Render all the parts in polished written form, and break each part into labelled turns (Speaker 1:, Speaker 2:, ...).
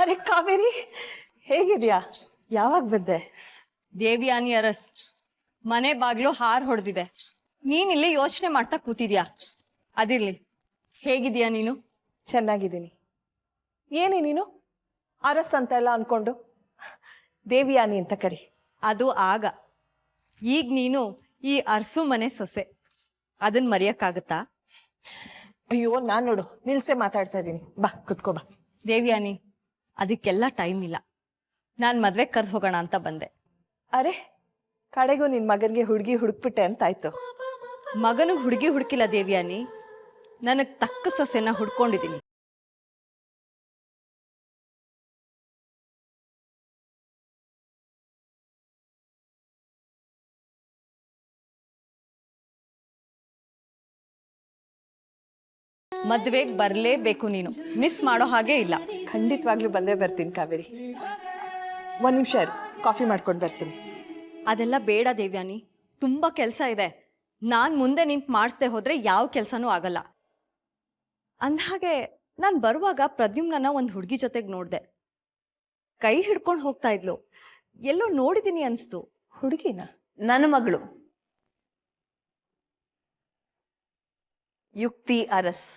Speaker 1: ಅರೆ ಕಾವೇರಿ, ಹೇಗಿದ್ಯಾ? ಯಾವಾಗ ಬಂದೆ?
Speaker 2: ದೇವಿಯಾನಿ ಅರಸ್ ಮನೆ ಬಾಗ್ಲು ಹಾರ್ ಹೊಡೆದಿದೆ. ನೀನಿಲ್ಲಿ ಯೋಚನೆ ಮಾಡ್ತಾ ಕೂತಿದ್ಯಾ? ಅದಿರ್ಲಿ, ಹೇಗಿದ್ಯಾ ನೀನು?
Speaker 1: ಚೆನ್ನಾಗಿದ್ದೀನಿ. ಏನೇ ನೀನು ಅರಸ್ ಅಂತ ಎಲ್ಲ ಅನ್ಕೊಂಡು ದೇವಿಯಾನಿ ಅಂತ ಕರಿ.
Speaker 2: ಅದು ಆಗ. ಈಗ ನೀನು ಈ ಅರಸು ಮನೆ ಸೊಸೆ. ಅದನ್ನ ಮರೆಯಕ್ಕಾಗತ್ತಾ?
Speaker 1: ಅಯ್ಯೋ, ನಾನ್ ನೋಡು ನಿಲ್ಸೆ ಮಾತಾಡ್ತಾ ಇದ್ದೀನಿ. ಬಾ ಕುತ್ಕೋ ಬಾ.
Speaker 2: ದೇವಿಯಾನಿ, ಅದಕ್ಕೆಲ್ಲ ಟೈಮ್ ಇಲ್ಲ. ನಾನು ಮದ್ವೆ ಕರ್ದು ಹೋಗೋಣ ಅಂತ ಬಂದೆ.
Speaker 1: ಅರೆ, ಕಡೆಗೂ ನಿನ್ ಮಗನಿಗೆ ಹುಡುಗಿ ಹುಡುಕ್ಬಿಟ್ಟೆ ಅಂತಾಯ್ತು.
Speaker 2: ಮಗನು ಹುಡುಗಿ ಹುಡುಕಿಲ್ಲ ದೇವಿಯಾನಿ, ನನಗ್ ತಕ್ಕ ಸೊಸೆನ ಹುಡ್ಕೊಂಡಿದ್ದೀನಿ. ಮದ್ವೆಗ್ ಬರ್ಲೇಬೇಕು ನೀನು, ಮಿಸ್ ಮಾಡೋ ಹಾಗೆ ಇಲ್ಲ.
Speaker 1: ಖಂಡಿತವಾಗ್ಲೂ ಬಂದೇ ಬರ್ತೀನಿ ಕಾವೇರಿ. ಒಂದ್ ನಿಮಿಷ ಕಾಫಿ ಮಾಡ್ಕೊಂಡು ಬರ್ತೀನಿ.
Speaker 2: ಅದೆಲ್ಲ ಬೇಡ ದೇವ್ಯಾನಿ, ತುಂಬಾ ಕೆಲಸ ಇದೆ. ನಾನ್ ಮುಂದೆ ನಿಂತು ಮಾಡಿಸ್ದೆ ಹೋದ್ರೆ ಯಾವ ಕೆಲಸನೂ ಆಗಲ್ಲ. ಅಂದ್ಹಾಗೆ ನಾನು ಬರುವಾಗ ಪ್ರದ್ಯುಮ್ನ ಒಂದು ಹುಡುಗಿ ಜೊತೆಗೆ ನೋಡ್ದೆ. ಕೈ ಹಿಡ್ಕೊಂಡು ಹೋಗ್ತಾ ಇದ್ಲು. ಎಲ್ಲೋ ನೋಡಿದೀನಿ ಅನ್ಸ್ತು.
Speaker 1: ಹುಡುಗಿನ?
Speaker 3: ನನ್ನ ಮಗಳು ಯುಕ್ತಿ ಅರಸ್.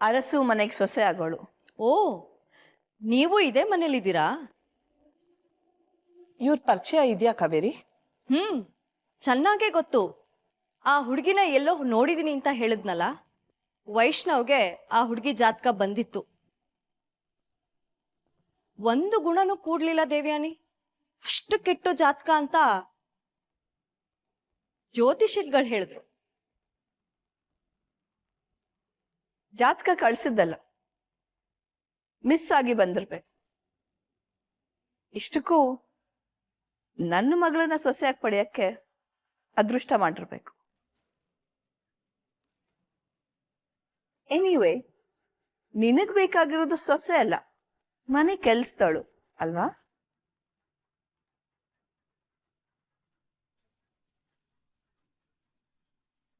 Speaker 3: ಅರಸು ಮನೆಗೆ ಸೊಸೆ ಆಗೋಳು.
Speaker 2: ಓ, ನೀವು ಇದೇ ಮನೇಲಿದ್ದೀರಾ?
Speaker 1: ಇವ್ರ ಪರಿಚಯ ಇದೆಯಾ ಕಾವೇರಿ?
Speaker 2: ಚೆನ್ನಾಗೇ ಗೊತ್ತು. ಆ ಹುಡುಗಿನ ಎಲ್ಲೋ ನೋಡಿದೀನಿ ಅಂತ ಹೇಳಿದ್ನಲ್ಲ, ವೈಷ್ಣವ್ಗೆ ಆ ಹುಡುಗಿ ಜಾತಕ ಬಂದಿತ್ತು. ಒಂದು ಗುಣನೂ ಕೂಡ್ಲಿಲ್ಲ ದೇವ್ಯಾನಿ. ಅಷ್ಟು ಕೆಟ್ಟು ಜಾತಕ ಅಂತ ಜ್ಯೋತಿಷಿಗಳು ಹೇಳಿದ್ರು.
Speaker 3: ಜಾತಕ ಕಳ್ಸಿದ್ದಲ್ಲ, ಮಿಸ್ ಆಗಿ ಬಂದಿರ್ಬೇಕು. ಇಷ್ಟಕ್ಕೂ ನನ್ನ ಮಗಳನ್ನ ಸೊಸೆಯಾಗಿ ಪಡೆಯಕ್ಕೆ ಅದೃಷ್ಟ ಮಾಡಿರ್ಬೇಕು. ಎನಿವೇ, ನಿನಗ್ ಬೇಕಾಗಿರೋದು ಸೊಸೆ ಅಲ್ಲ, ಮನೆ ಕೆಲ್ಸದಳು ಅಲ್ವಾ?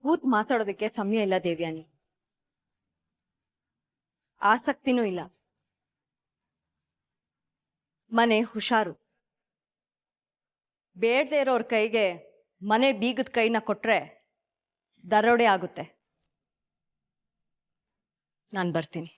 Speaker 2: ಕೂತ್ ಮಾತಾಡೋದಕ್ಕೆ ಸಮಯ ಇಲ್ಲ ದೇವ್ಯಾನಿ, ಆಸಕ್ತಿನೂ ಇಲ್ಲ. ಮನೆ ಹುಷಾರು. ಬೇಡದೇ ಇರೋರ್ ಕೈಗೆ ಮನೆ ಬೀಗದ ಕೈನ ಕೊಟ್ರೆ ದರೋಡೆ ಆಗುತ್ತೆ. ನಾನು ಬರ್ತೀನಿ.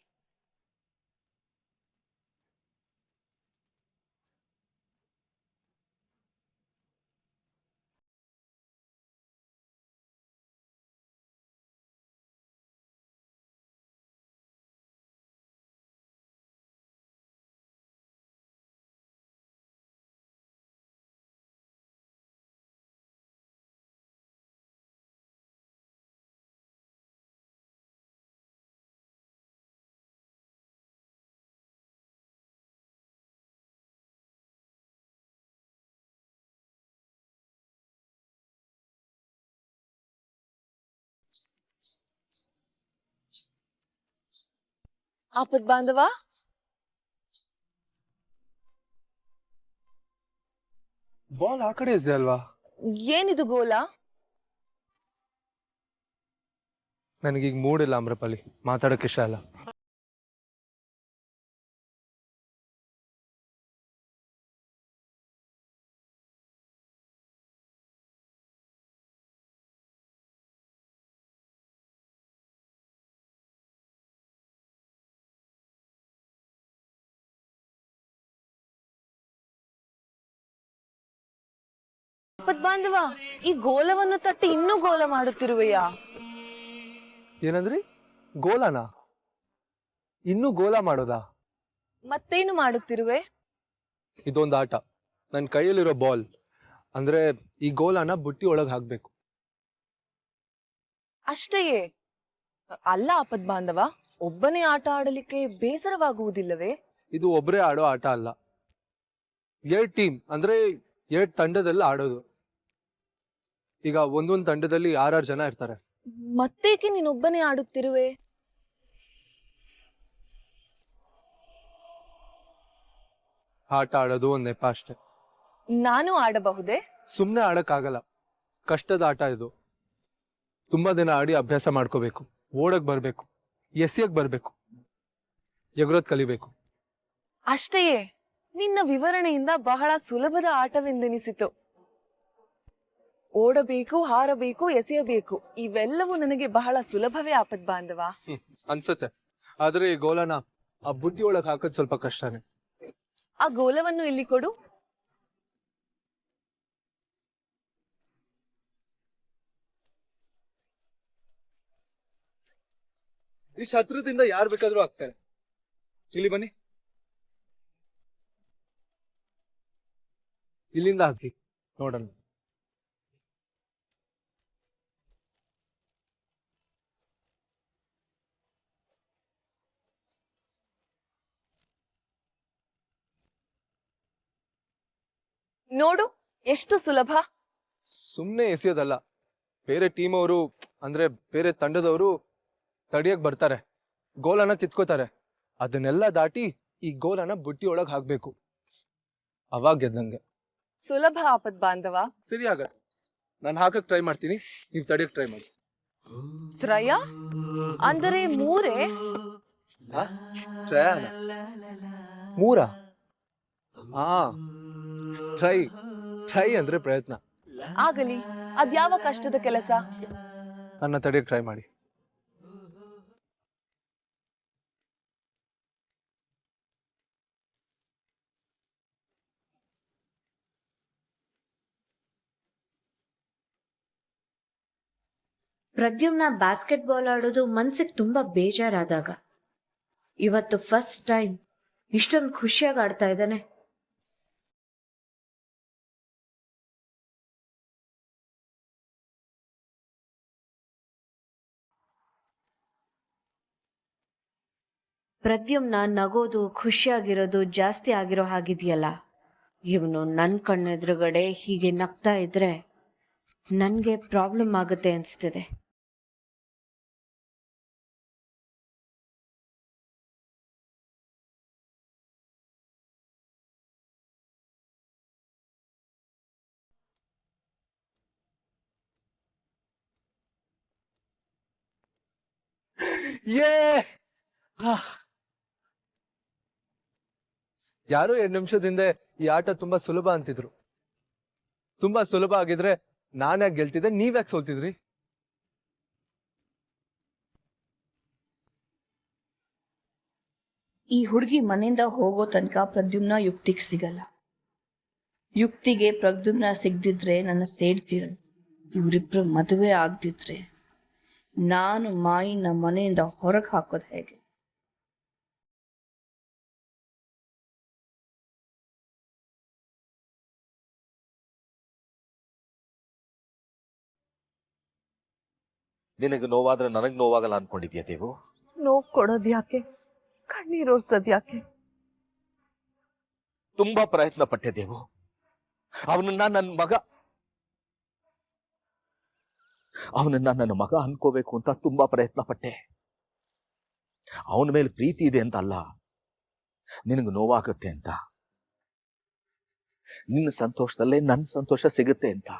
Speaker 1: ಆಪದ್ ಬಾಂಧವ,
Speaker 4: ಬಾಲ್ ಆ ಕಡೆ ಇದೆ ಅಲ್ವಾ?
Speaker 1: ಏನಿದು ಗೋಲ?
Speaker 4: ನನಗೀಗ ಮೂಡಿಲ್ಲ ಅಮ್ರಪಾಲಿ, ಮಾತಾಡೋಕೆ ಇಷ್ಟ ಇಲ್ಲ.
Speaker 1: ಆಪದ್ ಬಾಂಧವ, ಈ ಗೋಲವನ್ನು ತಟ್ಟಿ ಇನ್ನೂ ಗೋಲ ಮಾಡುತ್ತಿರುವೆಯಾ?
Speaker 4: ಏನಂದ್ರಿ? ಗೋಲಾನ? ಇನ್ನೂ ಗೋಲ ಮಾಡೋದಾ?
Speaker 1: ಮತ್ತೇನು ಮಾಡುತ್ತಿರುವೆ?
Speaker 4: ಇದೊಂದು ಆಟ. ನನ್ನ ಕೈಯಲ್ಲಿರೋ ಬಾಲ್ ಅಂದ್ರೆ ಈ ಗೋಲಾನ ಬುಟ್ಟಿ ಒಳಗೆ ಹಾಕ್ಬೇಕು.
Speaker 1: ಅಷ್ಟೇಯೇ? ಅಲ್ಲ ಆಪದ್ ಬಾಂಧವ, ಒಬ್ಬನೇ ಆಟ ಆಡಲಿಕ್ಕೆ ಬೇಸರವಾಗುವುದಿಲ್ಲವೇ?
Speaker 4: ಇದು ಒಬ್ಬರೇ ಆಡೋ ಆಟ ಅಲ್ಲ, 2 ಟೀಮ್ ಅಂದ್ರೆ 2 ತಂಡದಲ್ಲಿ ಆಡೋದು. ಈಗ ಒಂದೊಂದು ತಂಡದಲ್ಲಿ 6 ಜನ ಇರ್ತಾರೆ.
Speaker 1: ಮತ್ತೇಕೆ ನೀನೊಬ್ಬನೇ ಆಡುತ್ತಿರುವೆ?
Speaker 4: ಆಟ ಆಡೋದು ಒಂದು ನೆಪ ಅಷ್ಟೆ.
Speaker 1: ನಾನು ಆಡಬಹುದೇ?
Speaker 4: ಸುಮ್ಮನೆ ಆಡಕ್ಕಾಗಲ್ಲ, ಕಷ್ಟದ ಆಟ ಇದು. ತುಂಬಾ ದಿನ ಆಡಿ ಅಭ್ಯಾಸ ಮಾಡ್ಕೋಬೇಕು. ಓಡಕ್ ಬರ್ಬೇಕು, ಎಸಿಯಕ್ ಬರ್ಬೇಕು, ಎಗರೋದ್ ಕಲಿಬೇಕು.
Speaker 1: ಅಷ್ಟೆಯೇ ನಿನ್ನ ವಿವರಣೆಯಿಂದ ಬಹಳ ಸುಲಭದ ಆಟವೆಂದೆನಿಸಿತು. ಓಡಬೇಕು, ಹಾರಬೇಕು, ಎಸೆಯಬೇಕು ಇವೆಲ್ಲವೂ ನನಗೆ ಬಹಳ ಸುಲಭವೇ ಆಪದ್ ಬಾಂಧವ.
Speaker 4: ಅನ್ಸತ್ತೆ. ಆದ್ರೆ ಈ ಗೋಲನ ಆ ಬುಟ್ಟಿ ಒಳಗ್ ಹಾಕೋದ್ ಸ್ವಲ್ಪ ಕಷ್ಟನೇ.
Speaker 1: ಆ ಗೋಲವನ್ನು ಇಲ್ಲಿ ಕೊಡು.
Speaker 4: ಈ ಶತ್ರುದಿಂದ ಯಾರು ಬೇಕಾದ್ರೂ ಆಗ್ತಾರೆ. ಇಲ್ಲಿ ಬನ್ನಿ, ಇಲ್ಲಿಂದ ಹಾಕಿ ನೋಡೋಣ.
Speaker 1: ನೋಡು ಎಷ್ಟು ಸುಲಭ.
Speaker 4: ಸುಮ್ನೆ ಎಸೆಯೋದಲ್ಲ, ಬೇರೆ ಟೀಮ್ ಅವರು ಅಂದ್ರೆ ಬೇರೆ ತಂಡದವರು ತಡಿಯಕ್ ಬರ್ತಾರೆ, ಗೋಲನ್ನ ಕಿತ್ಕೋತಾರೆ. ಅದನ್ನೆಲ್ಲ ದಾಟಿ ಈ ಗೋಲನ್ನ ಬುಟ್ಟಿ ಒಳಗ್ ಹಾಕ್ಬೇಕು. ಅವಾಗ ಗೆದ್ದಂಗೆ.
Speaker 1: ಸುಲಭ ಆಪದ್ ಬಾಂಧವ.
Speaker 4: ಸರಿ ಆಗತ್ತೆ, ನಾನು ಹಾಕಕ್ ಟ್ರೈ ಮಾಡ್ತೀನಿ, ನೀವು ತಡಿಯಕ್ ಟ್ರೈ ಮಾಡಿ.
Speaker 1: ತ್ರಯ ಅಂದರೆ ಮೂರೇ?
Speaker 4: ಟ್ರಯನ ಮೂರ? ಹಾ, ಟ್ರೈ. ಟ್ರೈ ಅಂದ್ರೆ ಪ್ರಯತ್ನ.
Speaker 1: ಆಗಲಿ, ಅದ್ಯಾವ ಕಷ್ಟದ ಕೆಲಸ.
Speaker 4: ನನ್ನ ತಡಿಯಕ್ ಟ್ರೈ ಮಾಡಿ.
Speaker 5: ಪ್ರದ್ಯುಮ್ನ ಬಾಸ್ಕೆಟ್ಬಾಲ್ ಆಡೋದು ಮನ್ಸಿಗೆ ತುಂಬಾ ಬೇಜಾರಾದಾಗ ಇವತ್ತು ಫಸ್ಟ್ ಟೈಮ್ ಇಷ್ಟೊಂದು ಖುಷಿಯಾಗಿ ಆಡ್ತಾ ಇದ್ದಾನೆ. ಪ್ರದ್ಯುಮ್ನ ನಗೋದು ಖುಷಿಯಾಗಿರೋದು ಜಾಸ್ತಿ ಆಗಿರೋ ಹಾಗಿದೆಯಲ್ಲ. ಇವನು ನನ್ನ ಕಣ್ಣೆದುರುಗಡೆ ಹೀಗೆ ನಗ್ತಾ ಇದ್ರೆ ನನಗೆ ಪ್ರಾಬ್ಲಮ್ ಆಗುತ್ತೆ ಅನಿಸ್ತಿದೆ.
Speaker 4: ಯಾರೋ 2 ನಿಮಿಷದಿಂದ ಈ ಆಟ ತುಂಬಾ ಸುಲಭ ಅಂತಿದ್ರು. ತುಂಬಾ ಸುಲಭ ಆಗಿದ್ರೆ ನಾನ್ಯಾಕೆ ಗೆಲ್ತಿದ್ದೆ, ನೀವ್ಯಾಕೆ ಸೋಲ್ತಿದ್ರಿ?
Speaker 3: ಈ ಹುಡುಗಿ ಮನೆಯಿಂದ ಹೋಗೋ ತನಕ ಪ್ರದ್ಯುಮ್ನ ಯುಕ್ತಿಗೆ ಸಿಗಲ್ಲ. ಯುಕ್ತಿಗೆ ಪ್ರದ್ಯುಮ್ನ ಸಿಗದಿದ್ರೆ ನನ್ನ ಸೇಡ್ತೀರ. ಇವರಿಬ್ರು ಮದುವೆ ಆಗದಿದ್ರೆ ನಾನು ಮಾಯಿನ ಮನೆಯಿಂದ ಹೊರಗೆ ಹಾಕೋದು ಹೇಗೆ?
Speaker 6: ನಿನಗೆ ನೋವಾದ್ರೆ ನನಗೆ ನೋವಾಗಲ್ಲ ಅನ್ಕೊಂಡಿದ್ಯಾ ದೇವು?
Speaker 1: ನೋವು ಕೊಡೋದ್ ಯಾಕೆ, ಕಣ್ಣೀರೋರ್ಸೋದ್ ಯಾಕೆ?
Speaker 6: ತುಂಬಾ ಪ್ರಯತ್ನ ಪಟ್ಟೆ ದೇವು. ಅವನನ್ನ ನನ್ನ ಮಗ ಅನ್ಕೋಬೇಕು ಅಂತ ತುಂಬಾ ಪ್ರಯತ್ನ ಪಟ್ಟೆ. ಅವನ ಮೇಲೆ ಪ್ರೀತಿ ಇದೆ ಅಂತ ಅಲ್ಲ, ನಿನಗೆ ನೋವಾಗುತ್ತೆ ಅಂತ, ನಿನ್ನ ಸಂತೋಷದಲ್ಲೇ ನನ್ನ ಸಂತೋಷ ಸಿಗುತ್ತೆ ಅಂತ.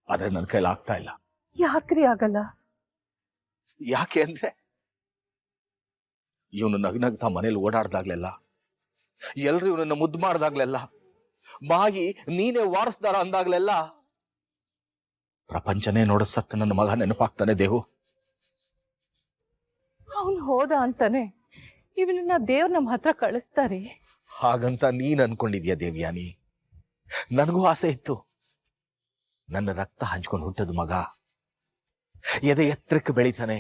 Speaker 6: ಆದ್ರೆ ನನ್ನ ಕೈಲಿ ಆಗ್ತಾ ಇಲ್ಲ.
Speaker 1: ಯಾಕ್ರಿ ಆಗಲ್ಲ?
Speaker 6: ಯಾಕೆ ಅಂದ್ರೆ ಇವನು ನಗ್ನಗ್ತಾ ಮನೇಲಿ ಓಡಾಡ್ದಾಗ್ಲೆಲ್ಲ, ಎಲ್ರು ಇವನನ್ನ ಮುದ್ದು ಮಾಡ್ದಾಗ್ಲೆಲ್ಲ, ಮಾಯಿ ನೀನೇ ವಾರಸ್ದಾರ ಅಂದಾಗ್ಲೆಲ್ಲ ಪ್ರಪಂಚನೇ ನೋಡಸತ್ತ ನನ್ನ ಮಗ ನೆನಪಾಗ್ತಾನೆ ದೇವು.
Speaker 1: ಅವನು ಹೋದ ಅಂತಾನೆ ಇವನನ್ನ ದೇವ್ರ ನಮ್ಮ ಹತ್ರ ಕಳಿಸ್ತಾರೆ.
Speaker 6: ಹಾಗಂತ ನೀನ್ ಅನ್ಕೊಂಡಿದ್ಯಾ ದೇವ್ಯಾನಿ? ನನಗೂ ಆಸೆ ಇತ್ತು, ನನ್ನ ರಕ್ತ ಹಂಚ್ಕೊಂಡು ಹುಟ್ಟದ ಮಗ ಎದೆ ಎತ್ತರಕ್ಕೆ ಬೆಳಿತಾನೆ,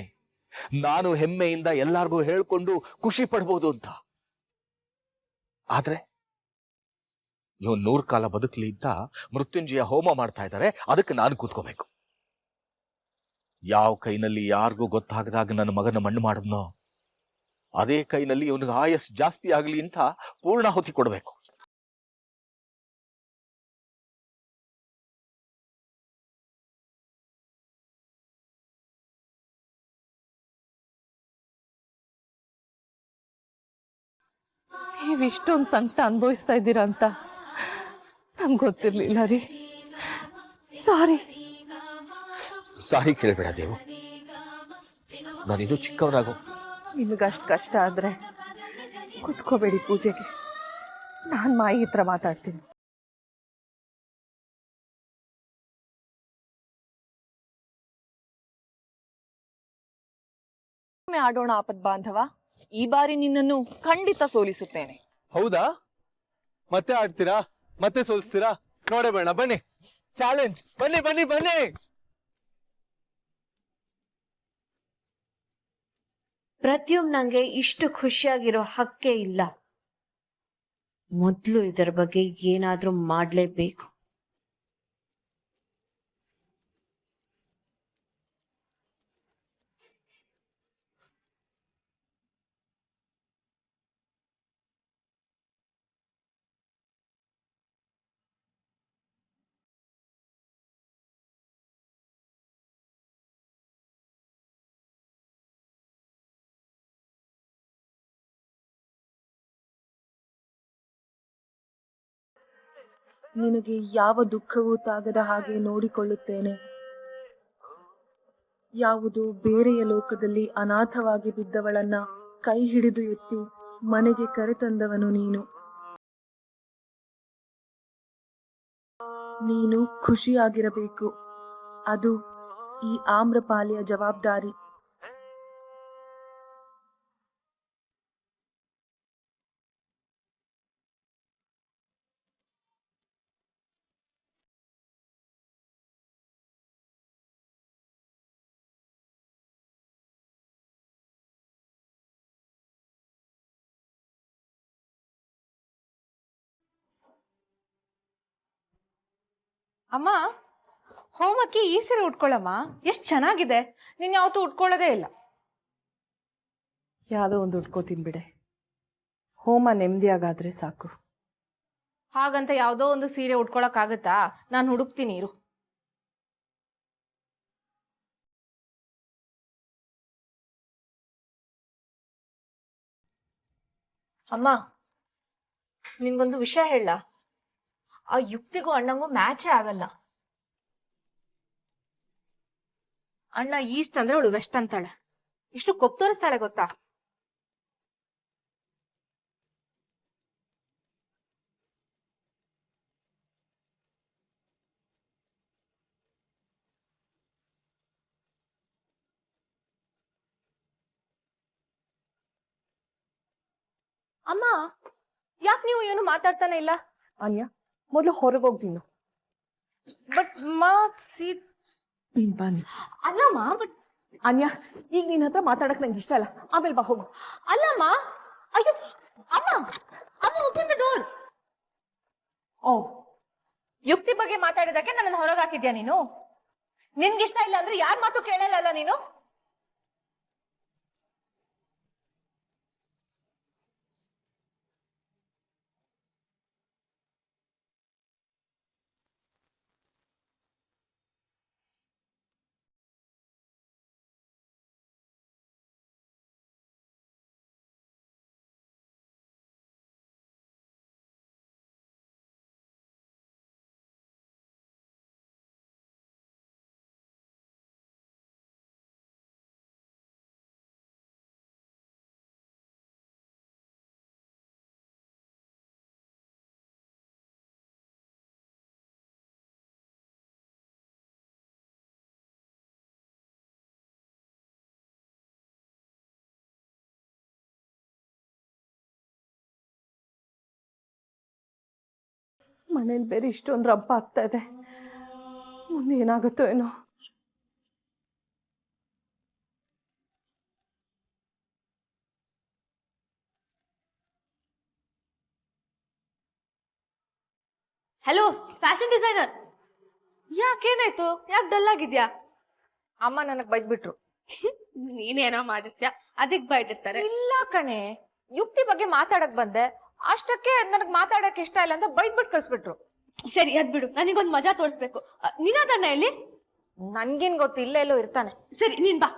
Speaker 6: ನಾನು ಹೆಮ್ಮೆಯಿಂದ ಎಲ್ಲಾರ್ಗೂ ಹೇಳ್ಕೊಂಡು ಖುಷಿ ಪಡ್ಬೋದು ಅಂತ. ಆದ್ರೆ ಇವನ್ 100 ಕಾಲ ಬದುಕಲಿ ಅಂತ ಮೃತ್ಯುಂಜಯ ಹೋಮ ಮಾಡ್ತಾ ಇದ್ದಾರೆ, ಅದಕ್ಕೆ ನಾನು ಕೂತ್ಕೋಬೇಕು. ಯಾವ ಕೈನಲ್ಲಿ ಯಾರಿಗೂ ಗೊತ್ತಾಗದಾಗ ನನ್ನ ಮಗನ ಮಣ್ಣು ಮಾಡಿದ್ನೋ ಅದೇ ಕೈನಲ್ಲಿ ಇವನಿಗೆ ಆಯಸ್ ಜಾಸ್ತಿ ಆಗಲಿ ಅಂತ ಪೂರ್ಣಾಹುತಿ ಕೊಡಬೇಕು.
Speaker 1: ನೀವಿಷ್ಟೊಂದು ಸಂಕಟ ಅನುಭವಿಸ್ತಾ ಇದ್ದೀರಾ ಅಂತ ನಂಗೆ ಗೊತ್ತಿರ್ಲಿಲ್ಲ ರೀ. ಸಾರಿ.
Speaker 6: ಸಾರಿ ಕೇಳಬೇಡ ದೇವು, ನಾನಿನ್ನೂ ಚಿಕ್ಕವನಾಗೋ
Speaker 1: ನಿಮಗಷ್ಟು ಕಷ್ಟ ಆದರೆ ಕುತ್ಕೋಬೇಡಿ ಪೂಜೆಗೆ. ನಾನು ಮಾಯಿ ಹತ್ರ ಮಾತಾಡ್ತೀನಿ. ಆಡೋಣ ಆಪದ್ ಬಾಂಧವ. ಈ ಬಾರಿ ನಿನ್ನನ್ನು ಖಂಡಿತ ಸೋಲಿಸುತ್ತೇನೆ.
Speaker 4: ಹೌದಾ? ಮತ್ತೆ ಆಡ್ತೀರಾ? ಮತ್ತೆ ಸೋಲ್ಸ್ತೀರಾ? ನೋಡೇ ಬೇಡ, ಬನ್ನಿ ಚಾಲೆಂಜ್, ಬನ್ನಿ ಬನ್ನಿ ಬನ್ನಿ.
Speaker 5: ಪ್ರದ್ಯುಮ್ನಂಗೆ ಇಷ್ಟು ಖುಷಿಯಾಗಿರೋ ಹಕ್ಕೇ ಇಲ್ಲ. ಮೊದಲು ಇದರ ಬಗ್ಗೆ ಏನಾದ್ರೂ ಮಾಡಲೇಬೇಕು.
Speaker 7: ನಿನಗೆ ಯಾವ ದುಃಖವೂ ತಾಗದ ಹಾಗೆ ನೋಡಿಕೊಳ್ಳುತ್ತೇನೆ. ಯಾವುದೋ ಬೇರೆಯ ಲೋಕದಲ್ಲಿ ಅನಾಥವಾಗಿ ಬಿದ್ದವಳನ್ನ ಕೈ ಹಿಡಿದು ಎತ್ತಿ ಮನೆಗೆ ಕರೆತಂದವನು ನೀನು. ನೀನು ಖುಷಿಯಾಗಿರಬೇಕು. ಅದು ಈ ಆಮ್ರಪಾಲಿಯ ಜವಾಬ್ದಾರಿ.
Speaker 1: ಅಮ್ಮ, ಹೋಮಕ್ಕೆ ಈ ಸೀರೆ ಉಟ್ಕೊಳ್ಳಮ್ಮ, ಎಷ್ಟು ಚೆನ್ನಾಗಿದೆ. ನೀನು ಯಾವತ್ತೂ ಉಟ್ಕೊಳ್ಳೋದೇ ಇಲ್ಲ. ಯಾವುದೋ ಒಂದು ಉಟ್ಕೋತೀನಿ ಬಿಡೆ. ಹೋಮ ನೆಮ್ಮದಿಯಾಗಾದ್ರೆ ಸಾಕು. ಹಾಗಂತ ಯಾವುದೋ ಒಂದು ಸೀರೆ ಉಟ್ಕೊಳಕ್ಕಾಗತ್ತಾ? ನಾನು ಹುಡುಕ್ತೀನಿ ಇರು. ಅಮ್ಮ, ನಿನ್ಗೊಂದು ವಿಷಯ ಹೇಳ. ಆ ಯುಕ್ತಿಗೂ ಅಣ್ಣಂಗೂ ಮ್ಯಾಚೇ ಆಗಲ್ಲ. ಅಣ್ಣ ಈಸ್ಟ್ ಅಂದ್ರೆ ಅವಳು ವೆಸ್ಟ್ ಅಂತಾಳೆ. ಎಷ್ಟು ಕೊಪ್ಪು ತೋರಿಸ್ತಾಳೆ ಗೊತ್ತಾ? ಅಮ್ಮ, ಯಾಕೆ ನೀವು ಏನು ಮಾತಾಡ್ತಾನೆ ಇಲ್ಲ? ಅನ್ಯ, ಮೊದಲು ಹೊರಗೋಗ್ ನೀನು. ಬಟ್ ಬನ್ನಿ. ಅಲ್ಲಮ್ಮ, ಬಟ್ ಅನ್ಯ, ಈಗ ನಿನ್ನ ಹತ್ರ ಮಾತಾಡಕ್ ನಂಗೆ ಇಷ್ಟ ಅಲ್ಲ. ಆಮೇಲೆ ಬಾ, ಹೋಗು. ಅಲ್ಲಮ್ಮ, ಅಯ್ಯೋ ಅಮ್ಮ, ಅಮ್ಮ ಓಪನ್ ದ ಡೋರ್. ಓ, ಯುಕ್ತಿ ಬಗ್ಗೆ ಮಾತಾಡಿದಕ್ಕೆ ನನ್ನನ್ನು ಹೊರಗೆ ಹಾಕಿದ್ಯಾ ನೀನು? ನಿನ್ಗಿಷ್ಟ ಇಲ್ಲ ಅಂದ್ರೆ ಯಾರ ಮಾತು ಕೇಳಲ್ಲ ನೀನು? ಮನೇಲಿ ಬೇರೆ ಇಷ್ಟೊಂದು ಹಬ್ಬ ಆಗ್ತಾ ಇದೆ. ಮುಂದೆ ಏನಾಗುತ್ತೋ ಏನೋ.
Speaker 2: Hello, fashion designer. ಯಾಕೇನಾಯ್ತು? ಯಾಕೆ ಡಲ್ ಆಗಿದ್ಯಾ?
Speaker 1: ಅಮ್ಮ ನನಗ್ ಬೈದ್ಬಿಟ್ರು.
Speaker 2: ನೀನೇನೋ ಮಾಡಿರ್ತೀಯ, ಅದಕ್ಕೆ ಬೈದಿರ್ತಾರೆ.
Speaker 1: ಇಲ್ಲ ಕಣೆ, ಯುಕ್ತಿ ಬಗ್ಗೆ ಮಾತಾಡಕ್ ಬಂದೆ. ಅಷ್ಟಕ್ಕೆ ನನಗ್ ಮಾತಾಡಕ್ ಇಷ್ಟ ಇಲ್ಲ ಅಂತ ಬೈದ್ಬಿಟ್ಟು ಕಳ್ಸ್ಬಿಟ್ರು.
Speaker 2: ಸರಿ, ಅದ್ ಬಿಡು, ನನಗೊಂದು ಮಜಾ ತೋರಿಸ್ಬೇಕು. ನೀನಾದಣ್ಣ ಎಲ್ಲಿ?
Speaker 1: ನನ್ಗೇನ್ ಗೊತ್ತು, ಇಲ್ಲೇ ಎಲ್ಲೋ ಇರ್ತಾನೆ.
Speaker 2: ಸರಿ, ನೀನ್ ಬಾ.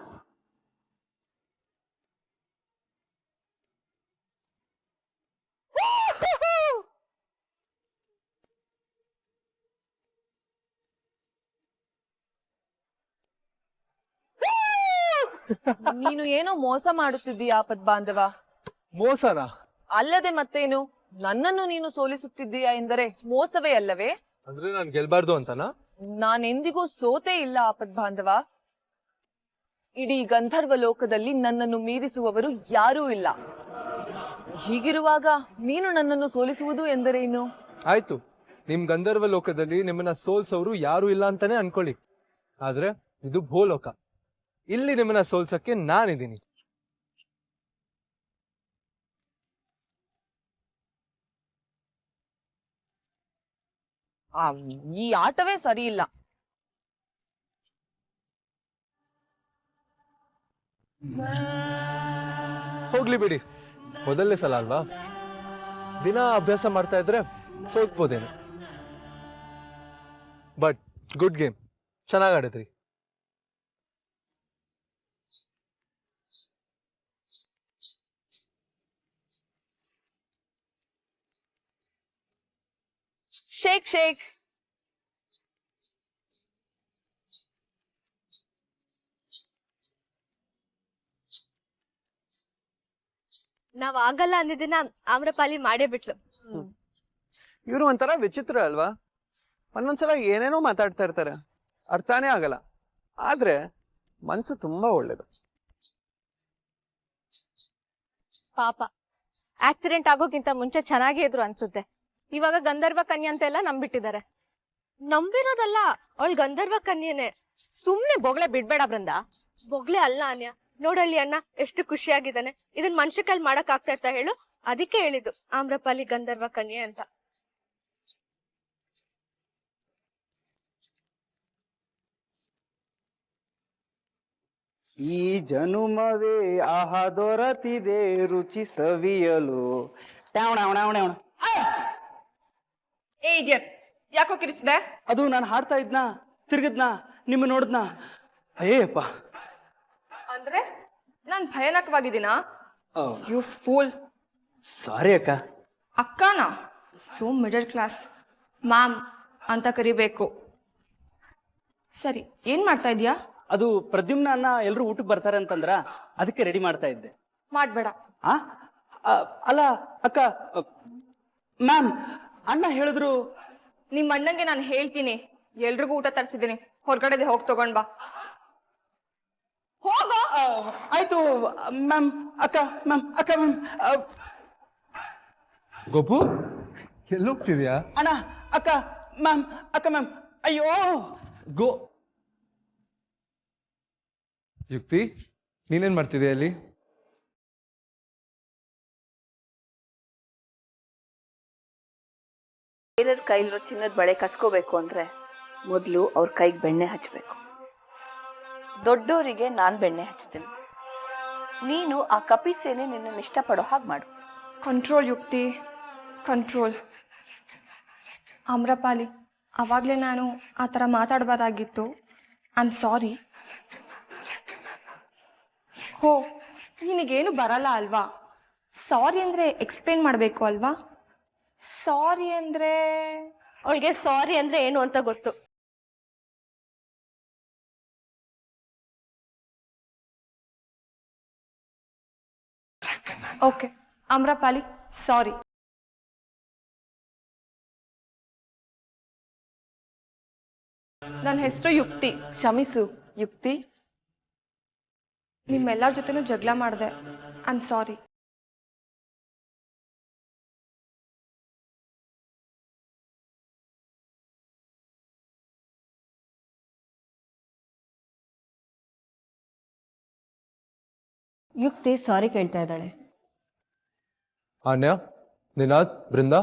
Speaker 1: ನೀನು ಏನೋ ಮೋಸ ಮಾಡುತ್ತಿದ್ದೀಯ ಆಪದ್ ಬಾಂಧವ.
Speaker 4: ಮೋಸನಾ?
Speaker 1: ಅಲ್ಲದೆ ಮತ್ತೇನು? ನನ್ನನ್ನು ನೀನು ಸೋಲಿಸುತ್ತಿದ್ದೀಯಾ ಎಂದರೆ ಮೋಸವೇ ಅಲ್ಲವೇ?
Speaker 4: ಅಂದ್ರೆ ನಾನು ಗೆಲ್ಬಾರ್ದು ಅಂತನಾ?
Speaker 1: ನಾನೆಂದಿಗೂ ಸೋತೇ ಇಲ್ಲ ಆಪದ್ ಬಾಂಧವ. ಇಡೀ ಗಂಧರ್ವ ಲೋಕದಲ್ಲಿ ನನ್ನನ್ನು ಮೀರಿಸುವವರು ಯಾರೂ ಇಲ್ಲ. ಹೀಗಿರುವಾಗ ನೀನು ನನ್ನನ್ನು ಸೋಲಿಸುವುದು ಎಂದರೇನು?
Speaker 4: ಆಯ್ತು, ನಿಮ್ ಗಂಧರ್ವ ಲೋಕದಲ್ಲಿ ನಿಮ್ಮನ್ನ ಸೋಲ್ಸೋರು ಯಾರು ಇಲ್ಲ ಅಂತಾನೆ ಅನ್ಕೊಳ್ಳಿ. ಆದ್ರೆ ಇದು ಭೂಲೋಕ. ಇಲ್ಲಿ ನಿಮ್ಮನ್ನ ಸೋಲ್ಸಕ್ಕೆ ನಾನಿದ್ದೀನಿ.
Speaker 1: ಈ ಆಟವೇ ಸರಿ ಇಲ್ಲ.
Speaker 4: ಹೋಗ್ಲಿ ಬಿಡಿ, ಮೊದಲನೇ ಸಲ ಅಲ್ವಾ? ದಿನ ಅಭ್ಯಾಸ ಮಾಡ್ತಾ ಇದ್ರೆ ಸೋಲ್ಸ್ಬೋದೇನು. ಬಟ್ ಗುಡ್ ಗೇಮ್, ಚೆನ್ನಾಗ್ ಆಡಿದ್ರಿ.
Speaker 1: Shake shake.
Speaker 8: ನಾವ್ ಆಗಲ್ಲ ಅಂದಿದ್ದನ್ನ ಆಮ್ರಪಾಲಿ ಮಾಡೇ ಬಿಟ್ಲು.
Speaker 9: ಇವರು ಒಂಥರ ವಿಚಿತ್ರ ಅಲ್ವಾ? ಒಂದೊಂದ್ಸಲ ಏನೇನೋ ಮಾತಾಡ್ತಾ ಇರ್ತಾರೆ, ಅರ್ಥನೇ ಆಗಲ್ಲ. ಆದ್ರೆ ಮನ್ಸು ತುಂಬಾ ಒಳ್ಳೇದು.
Speaker 8: ಪಾಪ ಆಕ್ಸಿಡೆಂಟ್ ಆಗೋಕ್ಕಿಂತ ಮುಂಚೆ ಚೆನ್ನಾಗೇ ಇದ್ರು ಅನ್ಸುತ್ತೆ. ಇವಾಗ ಗಂಧರ್ವ ಕನ್ಯೆ ಅಂತೆಲ್ಲ ನಂಬಿಟ್ಟಿದ್ದಾರೆ. ನಂಬಿರೋದಲ್ಲ, ಅವಳು ಗಂಧರ್ವ ಕನ್ಯೆನೆ.
Speaker 1: ಸುಮ್ನೆ ಬೊಗ್ಳೆ ಬಿಡ್ಬೇಡ ಬೃಂದ.
Speaker 8: ಬೊಗ್ಲೆ ಅಲ್ಲ ಅನ್ಯ. ನೋಡಲ್ಲಿ ಅಣ್ಣ ಎಷ್ಟು ಖುಷಿಯಾಗಿದ್ದಾನೆ. ಇದನ್ ಮನುಷ್ಯ ಕೈಲಿ ಮಾಡಕ್ ಆಗ್ತಾ ಇರ್ತಾ ಹೇಳು? ಅದಕ್ಕೆ ಹೇಳಿದ್ದು ಆಮ್ರಪಾಲಿ ಗಂಧರ್ವ ಕನ್ಯೆ ಅಂತ.
Speaker 10: ಈ ಜನುಮವೇ ಆಹ ದೊರತಿದೆ ರುಚಿ ಸವಿಯಲು.
Speaker 1: ಏ ಇಡಿಯಟ್, ಯಾಕೋ ಕಿರಿಸಿದೆ?
Speaker 10: ಅದು ನಾನು ಹಾಡ್ತಾ ಇದ್ನಾ, ತಿರ್ಗದ್ನಾ, ನಿಮ್ಮ ನೋಡಿದ್ನಾ? ಅಯ್ಯಪ್ಪ.
Speaker 1: ಅಂದ್ರೆ ನಾನ್ ಭಯಾನಕವಾಗಿದ್ದೀನಾ? You fool.
Speaker 10: ಸಾರಿ ಅಕ್ಕ.
Speaker 1: ಅಕ್ಕನಾ? So middle class. ಮ್ಯಾಮ್ ಅಂತ ಕರಿಬೇಕು. ಸರಿ, ಏನ್ ಮಾಡ್ತಾ ಇದೀಯಾ?
Speaker 10: ಅದು ಪ್ರದ್ಯುಮ್ನ ಅಣ್ಣ ಎಲ್ರು ಊಟಕ್ಕೆ ಬರ್ತಾರೆ ಅಂತಂದ್ರ, ಅದಕ್ಕೆ ರೆಡಿ ಮಾಡ್ತಾ ಇದ್ದೆ.
Speaker 1: ಮಾಡ್ಬೇಡ.
Speaker 10: ಆ ಅಲ್ಲ ಅಕ್ಕ, ಮ್ಯಾಮ್ ಅಣ್ಣ ಹೇಳಿದ್ರು.
Speaker 1: ನಿಮ್ಮ ಅಣ್ಣಂಗೆ ನಾನು ಹೇಳ್ತೀನಿ, ಎಲ್ರಿಗೂ ಊಟ ತರಿಸಿದ್ದೀನಿ, ಹೊರಗಡೆ ಹೋಗಿ ತಗೊಂಡ್ ಬಾ. ಹೋಗೋ.
Speaker 10: ಆಯ್ತು ಮ್ಯಾಮ್. ಅಕ್ಕ ಮ್ಯಾಮ್, ಅಕ್ಕ ಮ್ಯಾಮ್.
Speaker 4: ಗೋಪು, ಎಲ್ಲೋಗ್ತಿದ್ಯಾ?
Speaker 10: ಅಣ್ಣ, ಅಕ್ಕ ಮ್ಯಾಮ್, ಅಕ್ಕ ಮ್ಯಾಮ್. ಅಯ್ಯೋ
Speaker 4: ಗೋ. ಯುಕ್ತಿ, ನೀನೇನ್ ಮಾಡ್ತಿದ್ಯಾ ಅಲ್ಲಿ?
Speaker 3: ಬೇರೆಯವ್ರ ಕೈಲಿರೋ ಚಿನ್ನದ ಬಳೆ ಕಸ್ಕೋಬೇಕು ಅಂದ್ರೆ ಮೊದಲು ಅವ್ರ ಕೈಗೆ ಬೆಣ್ಣೆ ಹಚ್ಚಬೇಕು. ದೊಡ್ಡೋರಿಗೆ ನಾನು ಬೆಣ್ಣೆ ಹಚ್ತೀನಿ, ನೀನು ಆ ಕಪಿಸೇನೆ ನಿನ್ನನ್ನು ಇಷ್ಟಪಡೋ ಹಾಗೆ ಮಾಡು.
Speaker 1: ಕಂಟ್ರೋಲ್ ಯುಕ್ತಿ, ಕಂಟ್ರೋಲ್. ಆಮ್ರಪಾಲಿ, ಆವಾಗಲೇ ನಾನು ಆ ಥರ ಮಾತಾಡಬಾರ್ದಾಗಿತ್ತು. I am sorry. ಹೋ, ನಿನಗೇನು ಬರಲ್ಲ ಅಲ್ವಾ? ಸಾರಿ ಅಂದರೆ ಎಕ್ಸ್ಪ್ಲೇನ್ ಮಾಡಬೇಕು ಅಲ್ವಾ? ಸಾರಿ ಅಂದರೆ
Speaker 8: ಅವಳಿಗೆ ಸಾರಿ ಅಂದ್ರೆ ಏನು ಅಂತ ಗೊತ್ತು.
Speaker 1: ಓಕೆ ಆಮ್ರಪಾಲಿ, ಸಾರಿ. ನನ್ನ ಹೆಸರು ಯುಕ್ತಿ. ಕ್ಷಮಿಸು ಯುಕ್ತಿ. ನಿಮ್ಮೆಲ್ಲರ ಜೊತೆನೂ ಜಗಳ ಮಾಡಿದೆ. I am sorry.
Speaker 2: ಯುಕ್ತಿ ಸಾರಿ ಕೇಳ್ತಾ ಇದ್ದಾಳೆ.
Speaker 4: Anya, Ninad, Brinda,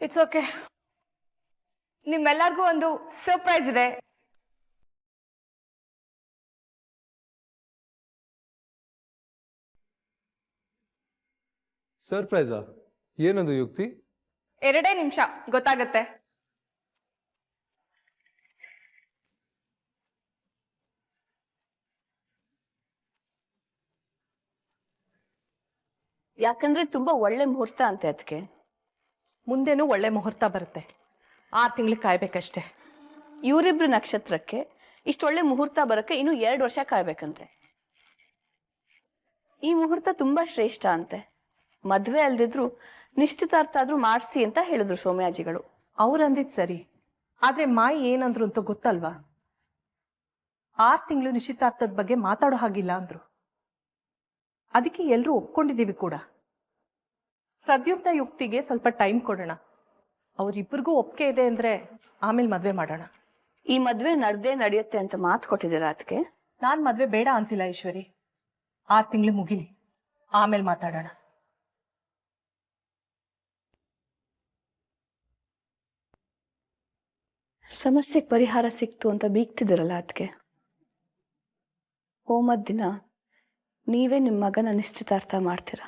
Speaker 1: it's okay. ನಿಮ್ಮೆಲ್ಲರಿಗೂ ಒಂದು ಸರ್ಪ್ರೈಸ್ ಇದೆ.
Speaker 4: ಸರ್ಪ್ರೈಸಾ? ಏನದು ಯುಕ್ತಿ?
Speaker 1: 2 ನಿಮಿಷ ಗೊತ್ತಾಗತ್ತೆ.
Speaker 3: ಯಾಕಂದ್ರೆ ತುಂಬಾ ಒಳ್ಳೆ ಮುಹೂರ್ತ ಅಂತೆ ಅದಕ್ಕೆ.
Speaker 1: ಮುಂದೇನೂ ಒಳ್ಳೆ ಮುಹೂರ್ತ ಬರುತ್ತೆ. 6 ತಿಂಗಳು ಕಾಯ್ಬೇಕಷ್ಟೆ.
Speaker 3: ಇವರಿಬ್ರು ನಕ್ಷತ್ರಕ್ಕೆ ಇಷ್ಟೊಳ್ಳೆ ಮುಹೂರ್ತ ಬರೋಕ್ಕೆ ಇನ್ನು 2 ವರ್ಷ ಕಾಯ್ಬೇಕಂತೆ. ಈ ಮುಹೂರ್ತ ತುಂಬಾ ಶ್ರೇಷ್ಠ ಅಂತೆ. ಮದ್ವೆ ಅಲ್ದಿದ್ರು ನಿಶ್ಚಿತಾರ್ಥ ಆದ್ರೂ ಮಾಡಿಸಿ ಅಂತ ಹೇಳಿದ್ರು ಸೋಮ್ಯಾಜಿಗಳು.
Speaker 1: ಅವ್ರು ಅಂದಿದ್ ಸರಿ, ಆದ್ರೆ ಮಾಯಿ ಏನಂದ್ರು ಅಂತ ಗೊತ್ತಲ್ವಾ? 6 ತಿಂಗಳು ನಿಶ್ಚಿತಾರ್ಥದ ಬಗ್ಗೆ ಮಾತಾಡೋ ಹಾಗಿಲ್ಲ ಅಂದ್ರು. ಅದಕ್ಕೆ ಎಲ್ರೂ ಒಪ್ಕೊಂಡಿದೀವಿ ಕೂಡ. ಪ್ರದ್ಯುಮ್ನ ಯುಕ್ತಿಗೆ ಸ್ವಲ್ಪ ಟೈಮ್ ಕೊಡೋಣ. ಅವ್ರಿಬ್ರಿಗೂ ಒಪ್ಪಿಗೆ ಇದೆ ಅಂದ್ರೆ ಆಮೇಲೆ ಮದ್ವೆ ಮಾಡೋಣ.
Speaker 3: ಈ ಮದ್ವೆ ನಡೆಯುತ್ತೆ ಅಂತ ಮಾತು ಕೊಟ್ಟಿದ್ದೀರಾ ಅದಕ್ಕೆ?
Speaker 1: ನಾನ್ ಮದ್ವೆ ಬೇಡ ಅಂತಿಲ್ಲ ಈಶ್ವರಿ. 6 ತಿಂಗಳು ಮುಗಿಲಿ, ಆಮೇಲೆ ಮಾತಾಡೋಣ.
Speaker 3: ಸಮಸ್ಯೆಗೆ ಪರಿಹಾರ ಸಿಕ್ತು ಅಂತ ಬೀಗ್ತಿದ್ದೀರಲ್ಲ ಅದಕ್ಕೆ. ಹೋಮದ ದಿನ ನೀವೇ ನಿಮ್ಮ ಮಗನ ನಿಶ್ಚಿತಾರ್ಥ ಮಾಡ್ತೀರಾ?